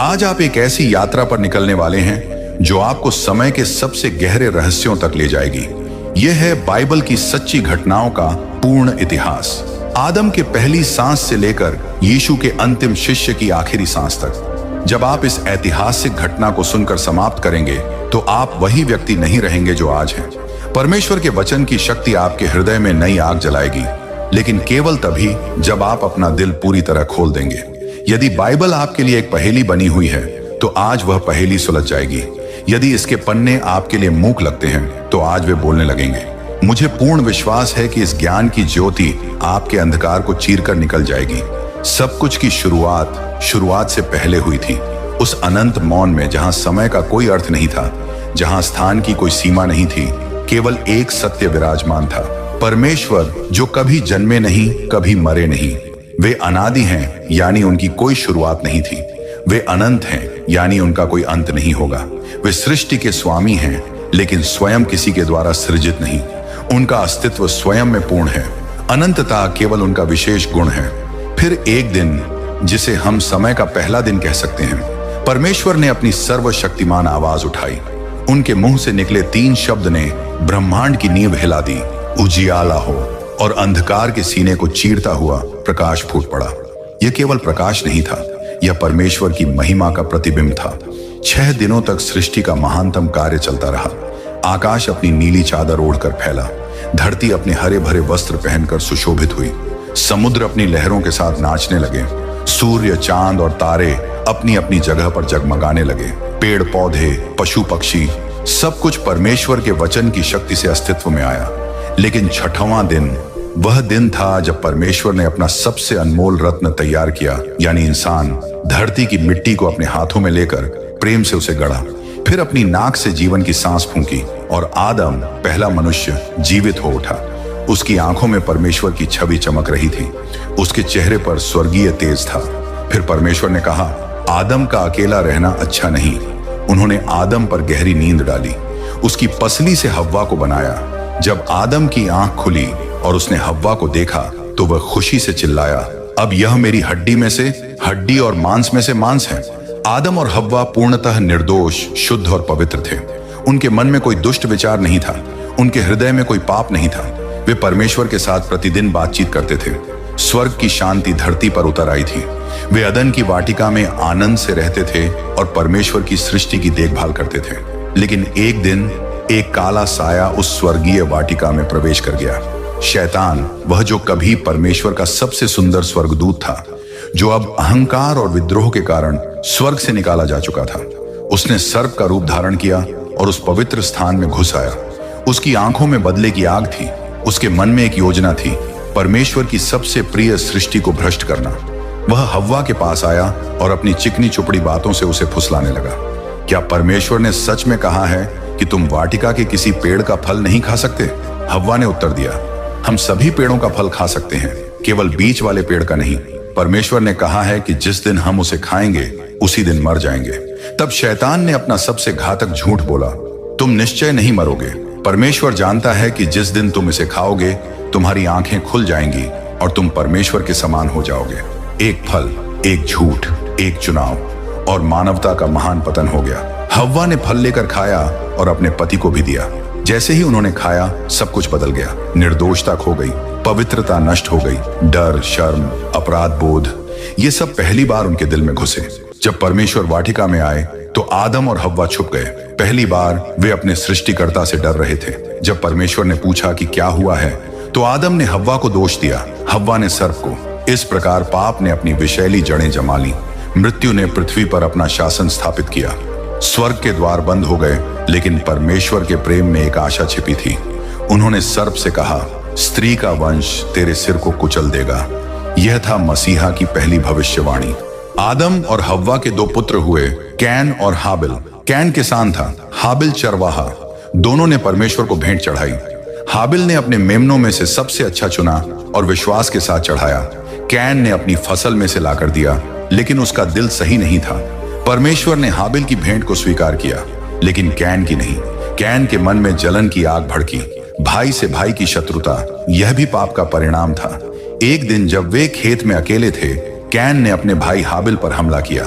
आज आप एक ऐसी यात्रा पर निकलने वाले हैं जो आपको समय के सबसे गहरे रहस्यों तक ले जाएगी। यह है बाइबल की सच्ची घटनाओं का पूर्ण इतिहास, आदम के पहली सांस से लेकर यीशु के अंतिम शिष्य की आखिरी सांस तक। जब आप इस ऐतिहासिक घटना को सुनकर समाप्त करेंगे तो आप वही व्यक्ति नहीं रहेंगे जो आज हैं। परमेश्वर के वचन की शक्ति आपके हृदय में नई आग जलाएगी, लेकिन केवल तभी जब आप अपना दिल पूरी तरह खोल देंगे। यदि बाइबल आपके लिए एक पहेली बनी हुई है तो आज वह पहेली सुलझ जाएगी। यदि इसके पन्ने आपके लिए मूक लगते हैं तो आज वे बोलने लगेंगे। मुझे पूर्ण विश्वास है कि इस ज्ञान की ज्योति आपके अंधकार को चीरकर निकल जाएगी। सब कुछ की शुरुआत से पहले हुई थी, उस अनंत मौन में जहां समय का कोई अर्थ नहीं था, जहां स्थान की कोई सीमा नहीं थी, केवल एक सत्य विराजमान था। परमेश्वर जो कभी जन्मे नहीं, कभी मरे नहीं। वे अनादि हैं, यानी उनकी कोई शुरुआत नहीं थी। वे अनंत हैं, यानी उनका कोई अंत नहीं होगा। वे सृष्टि के स्वामी हैं, लेकिन स्वयं किसी के द्वारा सृजित नहीं। उनका अस्तित्व स्वयं में पूर्ण है। अनंतता केवल उनका विशेष गुण है। फिर एक दिन, जिसे हम समय का पहला दिन कह सकते हैं, परमेश्वर ने अपनी सर्वशक्तिमान आवाज उठाई। उनके मुंह से निकले 3 शब्द ने ब्रह्मांड की नींव हिला दी। उजियाला हो, और अंधकार के सीने को चीरता हुआ प्रकाश फूट पड़ा। यह केवल प्रकाश नहीं था, यह परमेश्वर की महिमा का प्रतिबिंब था। 6 दिनों तक सृष्टि का महानतम कार्य चलता रहा। आकाश अपनी नीली चादर ओढ़कर फैला, धरती अपने हरे भरे वस्त्र पहनकर सुशोभित हुई, समुद्र अपनी लहरों के साथ नाचने लगे, सूर्य, चांद और तारे अपनी अपनी जगह पर जगमगाने लगे। पेड़ पौधे, पशु पक्षी, सब कुछ परमेश्वर के वचन की शक्ति से अस्तित्व में आया। लेकिन 6वां दिन वह दिन था जब परमेश्वर ने अपना सबसे अनमोल रत्न तैयार किया, यानी इंसान। धरती की मिट्टी को अपने हाथों में लेकर प्रेम से उसे गढ़ा, फिर अपनी नाक से जीवन की सांस फूंकी और आदम, पहला मनुष्य, जीवित हो उठा। उसकी आंखों में परमेश्वर की छवि चमक रही थी, उसके चेहरे पर स्वर्गीय तेज था। फिर परमेश्वर ने कहा, आदम का अकेला रहना अच्छा नहीं। उन्होंने आदम पर गहरी नींद डाली, उसकी पसली से हव्वा को बनाया। जब आदम की आंख खुली और उसने हव्वा को देखा तो वह खुशी से चिल्लाया, अब यह मेरी हड्डी में से हड्डी और मांस में से मांस है। आदम और हव्वा पूर्णतः निर्दोष, शुद्ध और पवित्र थे। उनके मन में कोई दुष्ट विचार नहीं था, उनके हृदय में कोई पाप नहीं था। वे परमेश्वर के साथ प्रतिदिन बातचीत करते थे। स्वर्ग की शांति धरती पर उतर आई थी। वे अदन की वाटिका में आनंद से रहते थे और परमेश्वर की सृष्टि की देखभाल करते थे। लेकिन एक दिन एक काला साया उस स्वर्गीय वाटिका में प्रवेश कर गया। शैतान, वह जो कभी परमेश्वर का सबसे सुंदर स्वर्गदूत था, जो अब अहंकार और विद्रोह के कारण स्वर्ग से निकाला जा चुका था। उसने सर्प का रूप धारण किया और उस पवित्र स्थान में घुस आया। उसकी आंखों में बदले की आग थी। उसके मन में एक योजना थी, परमेश्वर की सबसे प्रिय सृष्टि को भ्रष्ट करना। वह हव्वा के पास आया और अपनी चिकनी चुपड़ी बातों से उसे फुसलाने लगा। क्या परमेश्वर ने सच में कहा है कि तुम वाटिका के किसी पेड़ का फल नहीं खा सकते? हव्वा ने उत्तर दिया, हम सभी पेड़ों का फल खा सकते हैं, केवल बीच वाले पेड़ का नहीं। परमेश्वर ने कहा है कि जिस दिन हम उसे खाएंगे उसी दिन मर जाएंगे। तब शैतान ने अपना सबसे घातक झूठ बोला, तुम निश्चय नहीं मरोगे। परमेश्वर जानता है कि जिस दिन तुम इसे खाओगे तुम्हारी आंखें खुल जाएंगी और तुम परमेश्वर के समान हो जाओगे। एक फल, एक झूठ, एक चुनाव, और मानवता का महान पतन हो गया। हव्वा ने फल लेकर खाया और अपने पति को भी दिया। जैसे ही उन्होंने खाया, सब कुछ बदल गया। निर्दोषता खो गई, पवित्रता नष्ट हो गई, डर, शर्म, अपराध बोध, ये सब पहली बार उनके दिल में घुसे। जब परमेश्वर वाटिका में आए तो आदम और हव्वा छुप गए। पहली बार वे अपने सृष्टिकर्ता से डर रहे थे। जब परमेश्वर ने पूछा कि क्या हुआ है, तो आदम ने हव्वा को दोष दिया, हव्वा ने सर्प को। इस प्रकार पाप ने अपनी विषैली जड़ें जमा ली। मृत्यु ने पृथ्वी पर अपना शासन स्थापित किया। स्वर्ग के द्वार बंद हो गए, लेकिन परमेश्वर के प्रेम में एक आशा छिपी थी। उन्होंने सर्प से कहा, स्त्री का वंश तेरे सिर को कुचल देगा। यह था मसीहा की पहली भविष्यवाणी। आदम और हव्वा के 2 पुत्र हुए, कैन और हाबिल। कैन किसान था, हाबिल चरवाहा। दोनों ने परमेश्वर को भेंट चढ़ाई। हाबिल ने अपने मेमनों में से सबसे अच्छा चुना और विश्वास के साथ चढ़ाया। कैन ने अपनी फसल में से लाकर दिया, लेकिन उसका दिल सही नहीं था। परमेश्वर ने हाबिल की भेंट को स्वीकार किया, लेकिन कैन की नहीं। कैन के मन में जलन की आग भड़की। भाई से भाई की शत्रुता, यह भी पाप का परिणाम था। एक दिन जब वे खेत में अकेले थे, कैन ने अपने भाई हाबिल पर हमला किया।